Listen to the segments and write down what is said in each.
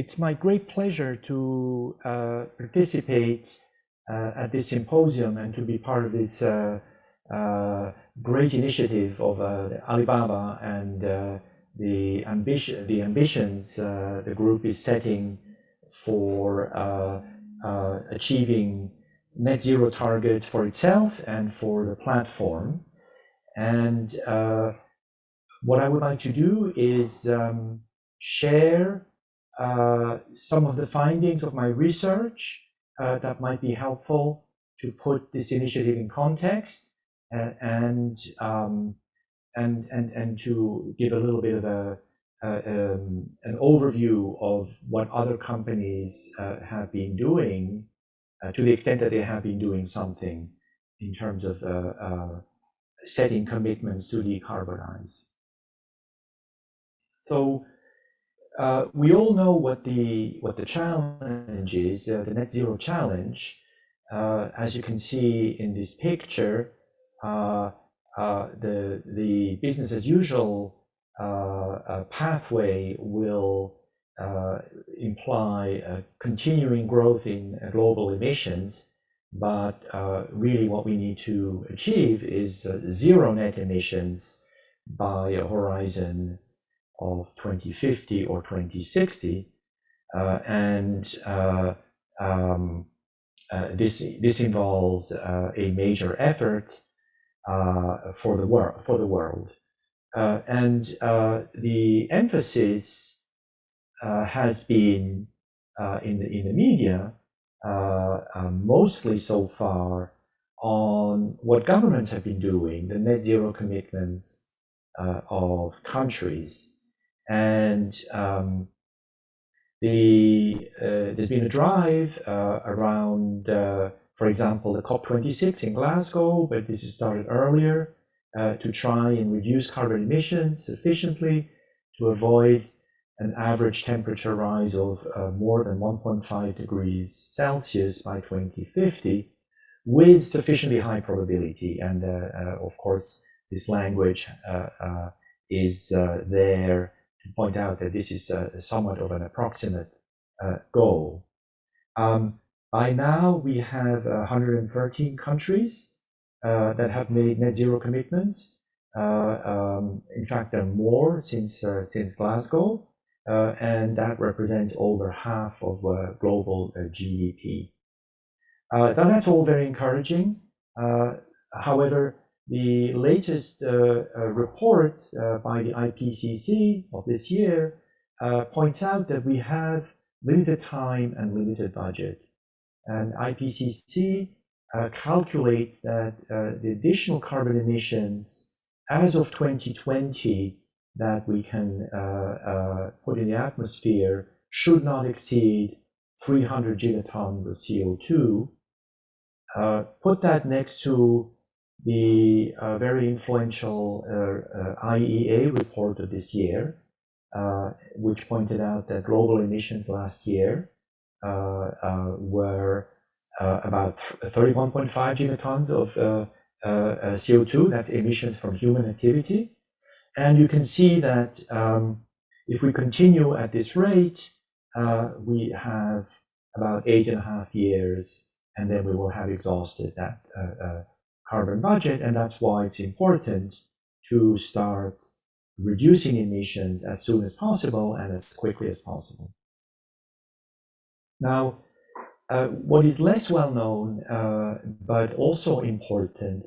It's my great pleasure to participate at this symposium and to be part of this great initiative of Alibaba and the ambitions the group is setting for achieving net zero targets for itself and for the platform. And what I would like to do is share some of the findings of my research that might be helpful to put this initiative in context and to give a little bit of an overview of what other companies have been doing, to the extent that they have been doing something in terms of setting commitments to decarbonize. So we all know what the challenge is, the net zero challenge. As you can see in this picture, the business as usual pathway will imply a continuing growth in global emissions, but really what we need to achieve is zero net emissions by a horizon of 2050 or 2060, this involves a major effort for the world. The emphasis has been in the media mostly so far on what governments have been doing, the net zero commitments of countries. And there's been a drive around, for example, the COP26 in Glasgow, but this has started earlier, to try and reduce carbon emissions sufficiently to avoid an average temperature rise of more than 1.5 degrees Celsius by 2050, with sufficiently high probability. And of course, this language is there to point out that this is somewhat of an approximate goal. By now, we have 113 countries that have made net zero commitments. In fact, there are more since Glasgow, and that represents over half of global GDP. That's all very encouraging. However, the latest report by the IPCC of this year points out that we have limited time and limited budget. And IPCC calculates that the additional carbon emissions as of 2020 that we can put in the atmosphere should not exceed 300 gigatons of CO2. Put that next to the very influential IEA report of this year, which pointed out that global emissions last year were about 31.5 gigatons of CO2. That's emissions from human activity. And you can see that if we continue at this rate, we have about 8.5 years, and then we will have exhausted that carbon budget. And that's why it's important to start reducing emissions as soon as possible and as quickly as possible. Now, what is less well known, but also important,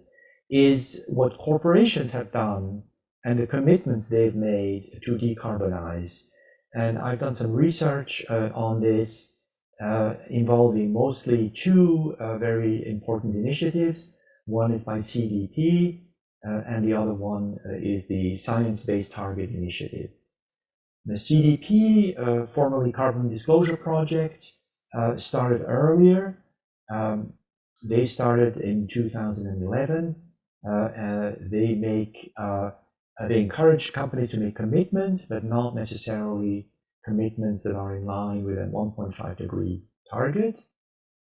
is what corporations have done and the commitments they've made to decarbonize. And I've done some research on this involving mostly two very important initiatives. One is by CDP, and the other one is the Science Based Target Initiative. The CDP, formerly Carbon Disclosure Project, started earlier. They started in 2011. They encourage companies to make commitments, but not necessarily commitments that are in line with a 1.5 degree target.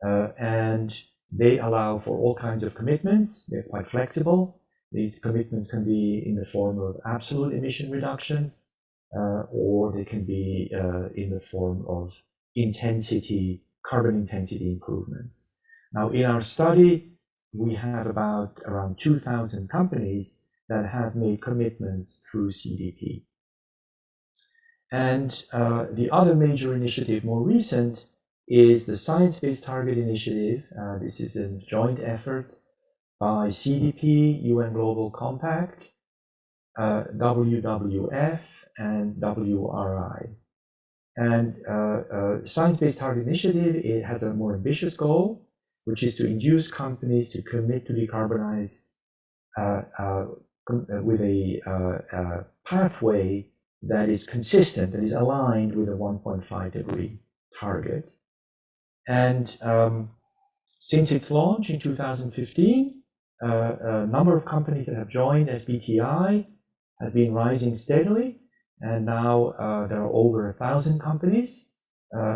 And they allow for all kinds of commitments. They're quite flexible. These commitments can be in the form of absolute emission reductions, or they can be in the form of carbon intensity improvements. Now, in our study, we have around 2,000 companies that have made commitments through CDP. And the other major initiative, more recent, is the Science Based Target Initiative. This is a joint effort by CDP, UN Global Compact, WWF, and WRI. And Science Based Target Initiative, it has a more ambitious goal, which is to induce companies to commit to decarbonize with a pathway that is consistent, that is aligned with a 1.5 degree target. And since its launch in 2015, a number of companies that have joined SBTI has been rising steadily, and now there are over 1,000 companies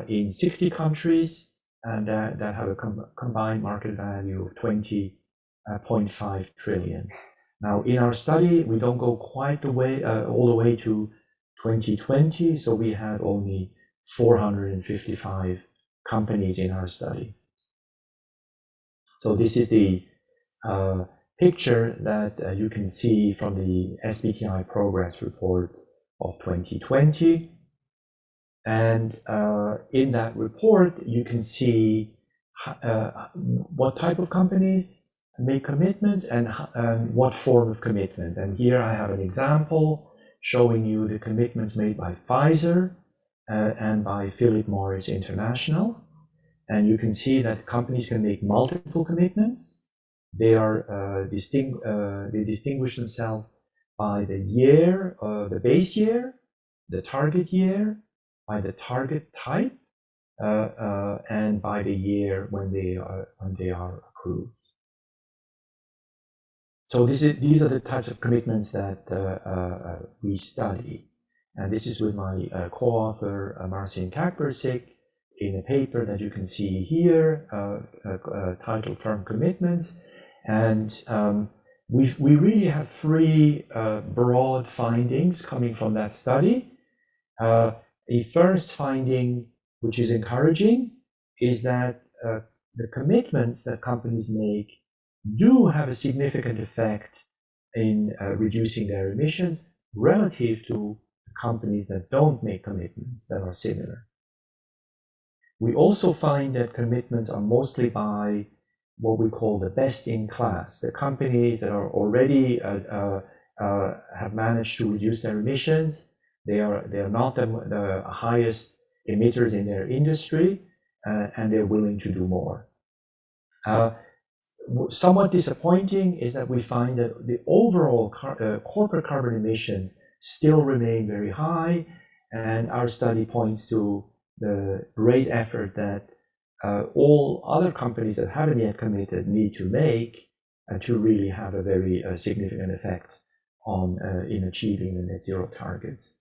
in 60 countries, and that have a combined market value of 20.5 trillion. Now, in our study, we don't go quite all the way to 2020, so we have only 455 companies in our study. So this is the picture that you can see from the SBTI progress report of 2020. And in that report, you can see what type of companies make commitments and what form of commitment. And here I have an example showing you the commitments made by Pfizer and by Philip Morris International. And you can see that companies can make multiple commitments. They distinguish themselves by the year, the base year, the target year, by the target type, and by the year when they are approved. So these are the types of commitments that we study, and this is with my co-author Marcin Kakpersik in a paper that you can see here, titled "Firm Commitments," and we really have three broad findings coming from that study. A first finding, which is encouraging, is that the commitments that companies make do have a significant effect in reducing their emissions relative to companies that don't make commitments that are similar. We also find that commitments are mostly by what we call the best in class, the companies that are already have managed to reduce their emissions. They are not the highest emitters in their industry, and they're willing to do more. Somewhat disappointing is that we find that the overall corporate carbon emissions still remain very high, and our study points to the great effort that all other companies that haven't yet committed need to make to really have a very significant effect on in achieving the net zero targets.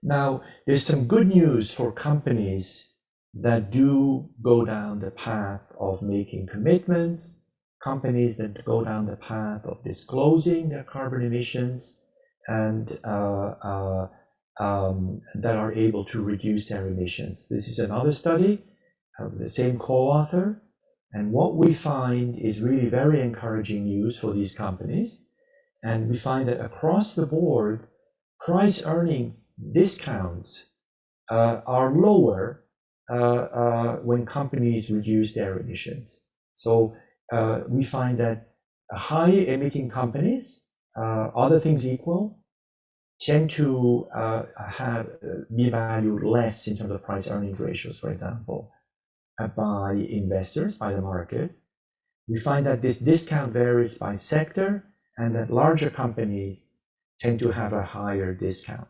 Now, there's some good news for companies that do go down the path of making commitments, companies that go down the path of disclosing their carbon emissions, and that are able to reduce their emissions. This is another study of the same co-author, and what we find is really very encouraging news for these companies. And we find that across the board, price earnings discounts are lower when companies reduce their emissions. So we find that high emitting companies, other things equal, tend to be valued less in terms of price earnings ratios, for example, by investors, by the market. We find that this discount varies by sector, and that larger companies tend to have a higher discount.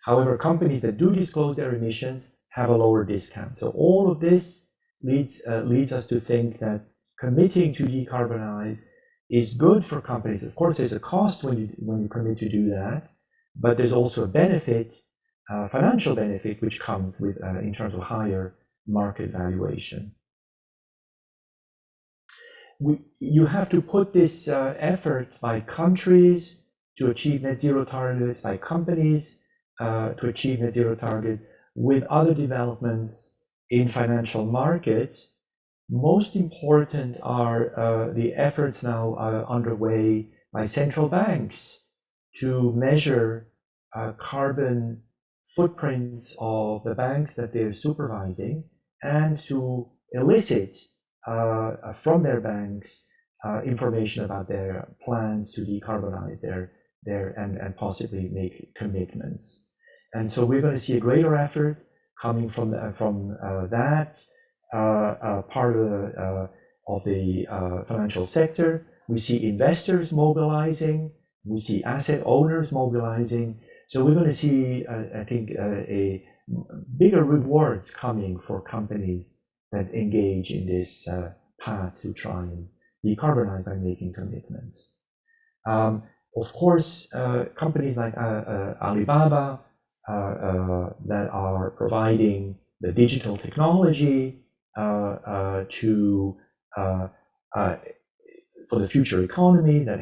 However, companies that do disclose their emissions have a lower discount. So all of this leads us to think that committing to decarbonize is good for companies. Of course, there's a cost when you commit to do that, but there's also a benefit, financial benefit, which comes with in terms of higher market valuation. You have to put this effort by countries to achieve net zero targets, by companies to achieve net zero target, with other developments in financial markets. Most important are the efforts now underway by central banks to measure carbon footprints of the banks that they're supervising, and to elicit from their banks information about their plans to decarbonize and possibly make commitments. And so we're going to see a greater effort coming from that part of the financial sector. We see investors mobilizing. We see asset owners mobilizing. So we're going to see, I think, a bigger rewards coming for companies that engage in this path to try and decarbonize by making commitments. Of course, companies like Alibaba that are providing the digital technology for the future economy, that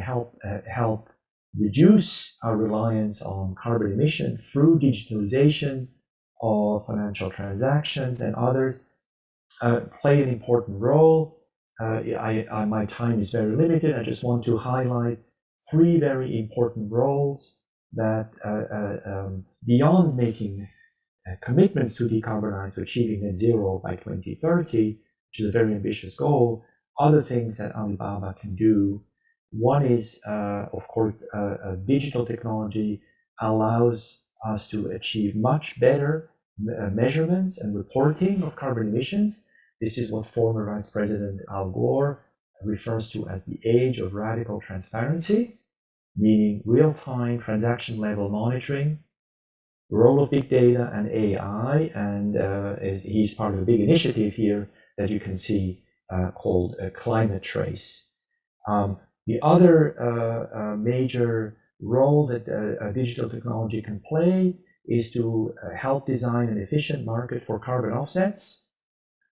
help reduce our reliance on carbon emissions through digitalization of financial transactions, and others play an important role. My time is very limited. I just want to highlight three very important roles that, beyond making commitments to decarbonize, to achieving net zero by 2030, which is a very ambitious goal, other things that Alibaba can do. One is, of course, digital technology allows us to achieve much better measurements and reporting of carbon emissions. This is what former Vice President Al Gore refers to as the age of radical transparency, meaning real-time transaction-level monitoring, the role of big data and AI, and he's part of a big initiative here that you can see called Climate Trace. The other major role that digital technology can play is to help design an efficient market for carbon offsets,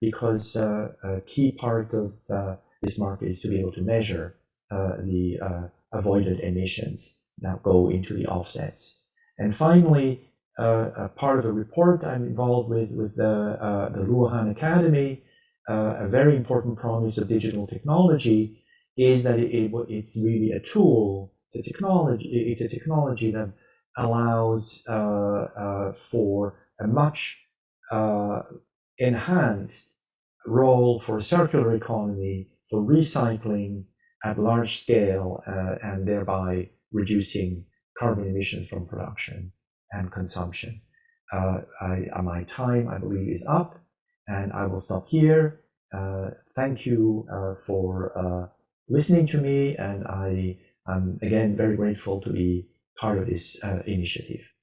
because a key part of this market is to be able to measure the avoided emissions that go into the offsets. And finally, a part of a report I'm involved with the Luohan Academy, a very important promise of digital technology is that it's really a tool. It's a technology that allows for a much enhanced role for circular economy, for recycling at large scale, and thereby reducing carbon emissions from production and consumption. My time, I believe, is up, and I will stop here. Thank you for listening to me, and I'm again very grateful to be part of this initiative.